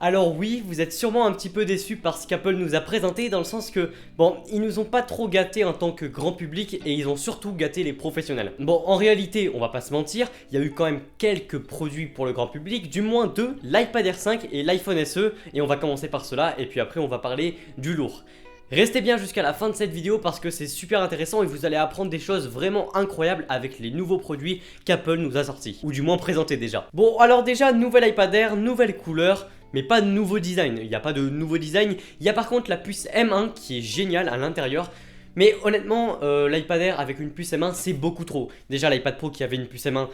Alors oui, vous êtes sûrement un petit peu déçus par ce qu'Apple nous a présenté dans le sens que, bon, ils nous ont pas trop gâtés en tant que grand public et ils ont surtout gâté les professionnels. Bon, en réalité, on va pas se mentir, il y a eu quand même quelques produits pour le grand public, du moins deux, l'iPad Air 5 et l'iPhone SE, et on va commencer par cela et puis après on va parler du lourd. Restez bien jusqu'à la fin de cette vidéo parce que c'est super intéressant et vous allez apprendre des choses vraiment incroyables avec les nouveaux produits qu'Apple nous a sortis, ou du moins présentés déjà. Bon, alors déjà, nouvel iPad Air, nouvelle couleur, mais pas de nouveau design. Il n'y a pas de nouveau design. Il y a par contre la puce M1 qui est géniale à l'intérieur. Mais honnêtement, l'iPad Air avec une puce M1 c'est beaucoup trop. Déjà l'iPad Pro qui avait une puce M1,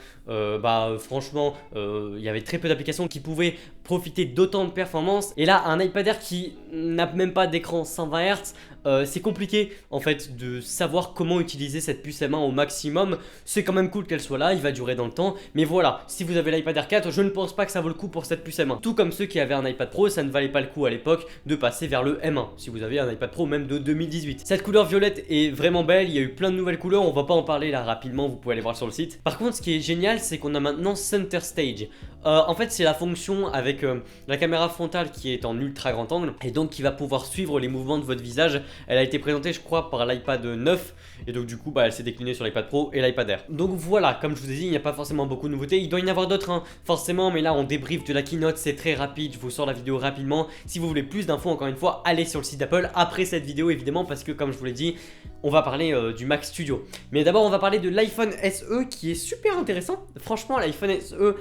franchement, il y avait très peu d'applications qui pouvaient profiter d'autant de performance. Et là un iPad Air qui n'a même pas d'écran 120 Hz, c'est compliqué en fait de savoir comment utiliser cette puce M1 au maximum. C'est quand même cool qu'elle soit là, il va durer dans le temps. Mais voilà, si vous avez l'iPad Air 4, je ne pense pas que ça vaut le coup pour cette puce M1. Tout comme ceux qui avaient un iPad Pro, ça ne valait pas le coup à l'époque de passer vers le M1. Si vous avez un iPad Pro même de 2018. Cette couleur violette est vraiment belle, il y a eu plein de nouvelles couleurs, on va pas en parler là rapidement, vous pouvez aller voir sur le site. Par contre ce qui est génial c'est qu'on a maintenant Center Stage. En fait c'est la fonction avec la caméra frontale qui est en ultra grand angle et donc qui va pouvoir suivre les mouvements de votre visage. Elle a été présentée je crois par l'iPad 9 et donc du coup elle s'est déclinée sur l'iPad Pro et l'iPad Air. Donc voilà, comme je vous ai dit il n'y a pas forcément beaucoup de nouveautés, il doit y en avoir d'autres forcément, mais là on débrief de la keynote, c'est très rapide, je vous sors la vidéo rapidement. Si vous voulez plus d'infos encore une fois, allez sur le site d'Apple après cette vidéo évidemment parce que comme je vous l'ai dit, on va parler du Mac Studio. Mais d'abord on va parler de l'iPhone SE qui est super intéressant. Franchement l'iPhone SE,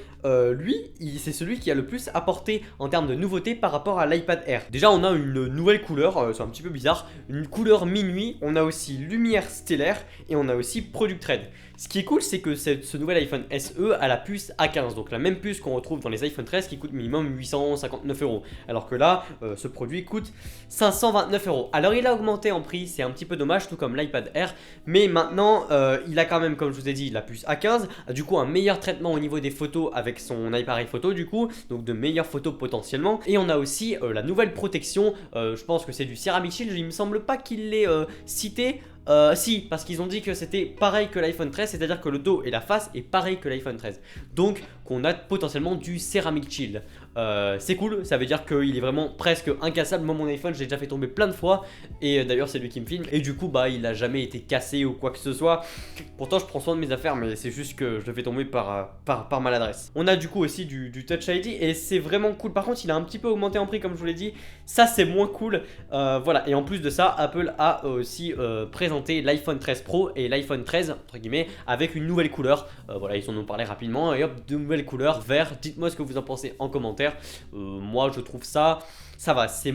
lui, c'est celui qui a le plus apporté en termes de nouveautés par rapport à l'iPad Air. Déjà on a une nouvelle couleur, c'est un petit peu bizarre, une couleur minuit, on a aussi lumière stellaire et on a aussi Product Red. Ce qui est cool c'est que ce nouvel iPhone SE a la puce A15, donc la même puce qu'on retrouve dans les iPhone 13 qui coûte minimum 859 €. Alors que là, ce produit coûte 529 €. Alors il a augmenté en prix, c'est un petit peu dommage, tout comme l'iPad Air, mais maintenant il a quand même, comme je vous ai dit, la puce A15, du coup un meilleur traitement au niveau des photos avec son appareil photo du coup, donc de meilleures photos potentiellement. Et on a aussi la nouvelle protection, je pense que c'est du Ceramic Shield, il me semble pas qu'il l'ait cité. Si, parce qu'ils ont dit que c'était pareil que l'iPhone 13, c'est-à-dire que le dos et la face est pareil que l'iPhone 13. Donc qu'on a potentiellement du Ceramic Shield. C'est cool, ça veut dire qu'il est vraiment presque incassable. Moi mon iPhone j'ai déjà fait tomber plein de fois et d'ailleurs c'est lui qui me filme et du coup il a jamais été cassé ou quoi que ce soit. Pourtant je prends soin de mes affaires mais c'est juste que je le fais tomber par maladresse. On a du coup aussi du Touch ID et c'est vraiment cool. Par contre il a un petit peu augmenté en prix comme je vous l'ai dit, ça c'est moins cool. Voilà, et en plus de ça Apple a aussi présenté l'iPhone 13 Pro et l'iPhone 13 entre guillemets avec une nouvelle couleur. Voilà, ils en ont parlé rapidement et hop, de nouvelles couleurs vert. Dites-moi ce que vous en pensez en commentaire. Moi je trouve ça va, c'est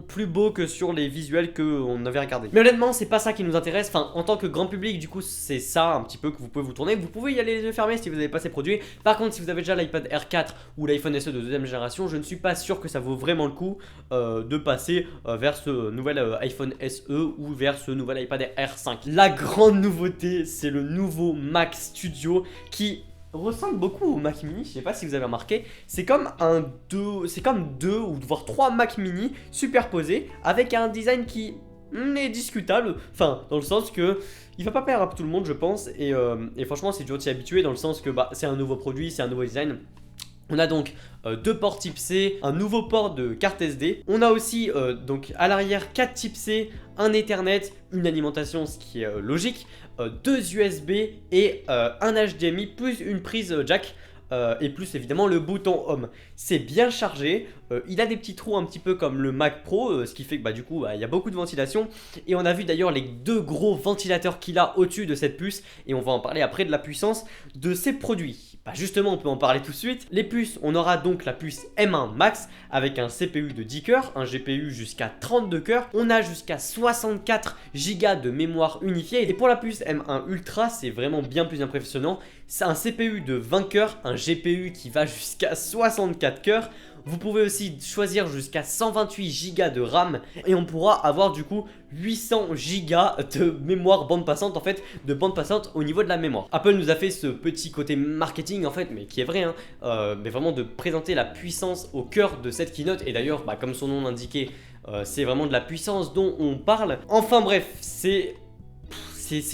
plus beau que sur les visuels qu'on avait regardé. Mais honnêtement c'est pas ça qui nous intéresse, enfin en tant que grand public du coup c'est ça un petit peu que vous pouvez vous tourner. Vous pouvez y aller les yeux fermés si vous n'avez pas ces produits. Par contre si vous avez déjà l'iPad Air 4 ou l'iPhone SE de deuxième génération, je ne suis pas sûr que ça vaut vraiment le coup de passer vers ce nouvel iPhone SE ou vers ce nouvel iPad Air 5. La grande nouveauté c'est le nouveau Mac Studio qui ressemble beaucoup au Mac Mini, je sais pas si vous avez remarqué, c'est comme deux ou voire trois Mac Mini superposés avec un design qui est discutable, enfin dans le sens que il va pas plaire à tout le monde je pense et franchement c'est dur de s'y habituer dans le sens que c'est un nouveau produit, c'est un nouveau design. On a donc deux ports type C, un nouveau port de carte SD. On a aussi donc à l'arrière 4 type C, un Ethernet, une alimentation ce qui est logique, deux USB et un HDMI plus une prise jack. Et plus évidemment le bouton Home. C'est bien chargé, il a des petits trous un petit peu comme le Mac Pro, ce qui fait que du coup il y a beaucoup de ventilation. Et on a vu d'ailleurs les deux gros ventilateurs qu'il a au-dessus de cette puce. Et on va en parler après de la puissance de ces produits. Justement on peut en parler tout de suite. Les puces, on aura donc la puce M1 Max avec un CPU de 10 cœurs, un GPU jusqu'à 32 cœurs. On a jusqu'à 64 Go de mémoire unifiée. Et pour la puce M1 Ultra c'est vraiment bien plus impressionnant. C'est un CPU de 20 cœurs, un GPU qui va jusqu'à 64 cœurs. Vous pouvez aussi choisir jusqu'à 128 Go de RAM et on pourra avoir du coup 800 Go de mémoire bande passante, en fait, de bande passante au niveau de la mémoire. Apple nous a fait ce petit côté marketing en fait, mais qui est vrai, mais vraiment de présenter la puissance au cœur de cette keynote. Et d'ailleurs, comme son nom l'indiquait, c'est vraiment de la puissance dont on parle. Enfin bref, c'est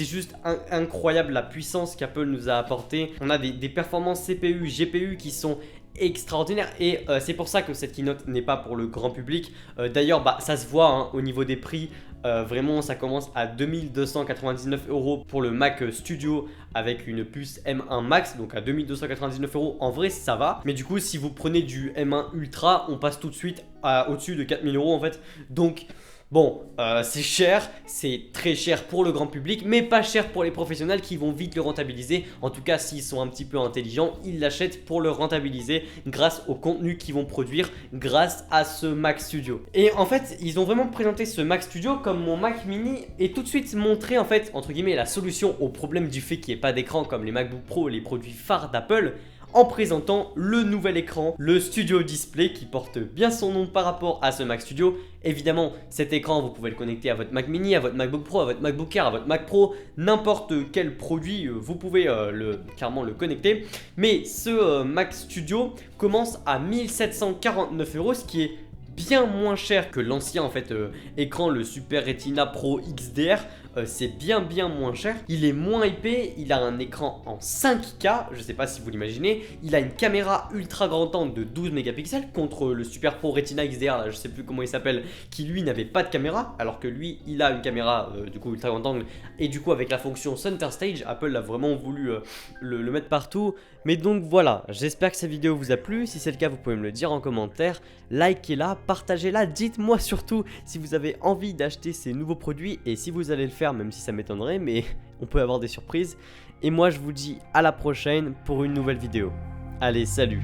juste incroyable la puissance qu'Apple nous a apporté. On a des performances CPU, GPU qui sont extraordinaire et c'est pour ça que cette keynote n'est pas pour le grand public. D'ailleurs ça se voit hein, au niveau des prix. Vraiment ça commence à 2299 € pour le Mac Studio avec une puce M1 Max, donc à 2299 € en vrai ça va. Mais du coup si vous prenez du M1 Ultra on passe tout de suite au-dessus de 4000 € en fait. Donc bon, c'est cher, c'est très cher pour le grand public, mais pas cher pour les professionnels qui vont vite le rentabiliser. En tout cas, s'ils sont un petit peu intelligents, ils l'achètent pour le rentabiliser grâce au contenu qu'ils vont produire grâce à ce Mac Studio. Et en fait, ils ont vraiment présenté ce Mac Studio comme mon Mac Mini et tout de suite montré en fait, entre guillemets, la solution au problème du fait qu'il n'y ait pas d'écran comme les MacBook Pro, les produits phares d'Apple, en présentant le nouvel écran, le Studio Display qui porte bien son nom par rapport à ce Mac Studio. Évidemment, cet écran, vous pouvez le connecter à votre Mac Mini, à votre MacBook Pro, à votre MacBook Air, à votre Mac Pro, n'importe quel produit, vous pouvez carrément le connecter. Mais ce Mac Studio commence à 1749 €, ce qui est bien moins cher que l'ancien en fait écran, le Super Retina Pro XDR. C'est bien moins cher, il est moins épais, il a un écran en 5K, je sais pas si vous l'imaginez, il a une caméra ultra grand angle de 12 mégapixels contre le Super Pro Retina XDR, là, je sais plus comment il s'appelle, qui lui n'avait pas de caméra, alors que lui il a une caméra du coup ultra grand angle, et du coup avec la fonction Center Stage, Apple a vraiment voulu le mettre partout. Mais donc voilà, j'espère que cette vidéo vous a plu, si c'est le cas vous pouvez me le dire en commentaire, likez-la, partagez-la, dites-moi surtout si vous avez envie d'acheter ces nouveaux produits et si vous allez le faire, même si ça m'étonnerait, mais on peut avoir des surprises. Et moi je vous dis à la prochaine pour une nouvelle vidéo. Allez, salut!